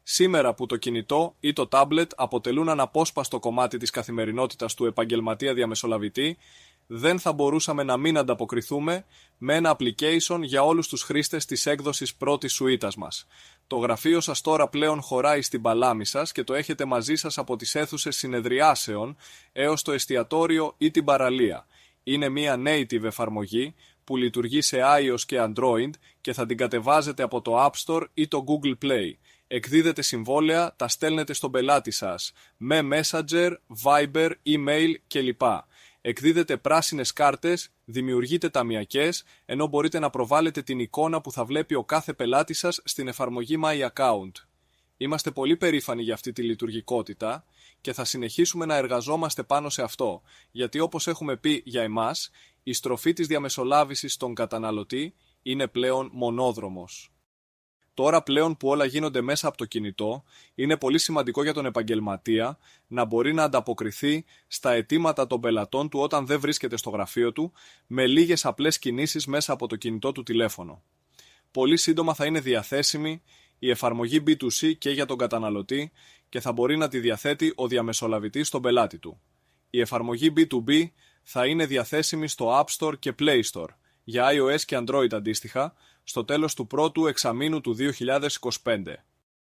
Σήμερα που το κινητό ή το τάμπλετ αποτελούν αναπόσπαστο κομμάτι της καθημερινότητας του επαγγελματία διαμεσολαβητή, δεν θα μπορούσαμε να μην ανταποκριθούμε με ένα application για όλους τους χρήστες της έκδοσης πρώτης σουίτας μας. Το γραφείο σας τώρα πλέον χωράει στην παλάμη σας και το έχετε μαζί σας από τις αίθουσες συνεδριάσεων έως το εστιατόριο ή την παραλία. Είναι μια native εφαρμογή που λειτουργεί σε iOS και Android και θα την κατεβάζετε από το App Store ή το Google Play. Εκδίδετε συμβόλαια, τα στέλνετε στον πελάτη σας με Messenger, Viber, email κλπ. Εκδίδετε πράσινες κάρτες, δημιουργείτε ταμιακές, ενώ μπορείτε να προβάλλετε την εικόνα που θα βλέπει ο κάθε πελάτης σας στην εφαρμογή My Account. Είμαστε πολύ περήφανοι για αυτή τη λειτουργικότητα και θα συνεχίσουμε να εργαζόμαστε πάνω σε αυτό, γιατί όπως έχουμε πει για εμάς, η στροφή της διαμεσολάβησης στον καταναλωτή είναι πλέον μονόδρομος. Τώρα πλέον που όλα γίνονται μέσα από το κινητό, είναι πολύ σημαντικό για τον επαγγελματία να μπορεί να ανταποκριθεί στα αιτήματα των πελατών του όταν δεν βρίσκεται στο γραφείο του, με λίγες απλές κινήσεις μέσα από το κινητό του τηλέφωνο. Πολύ σύντομα θα είναι διαθέσιμη η εφαρμογή B2C και για τον καταναλωτή και θα μπορεί να τη διαθέτει ο διαμεσολαβητής στον πελάτη του. Η εφαρμογή B2B θα είναι διαθέσιμη στο App Store και Play Store, για iOS και Android αντίστοιχα, στο τέλος του πρώτου εξαμήνου του 2025.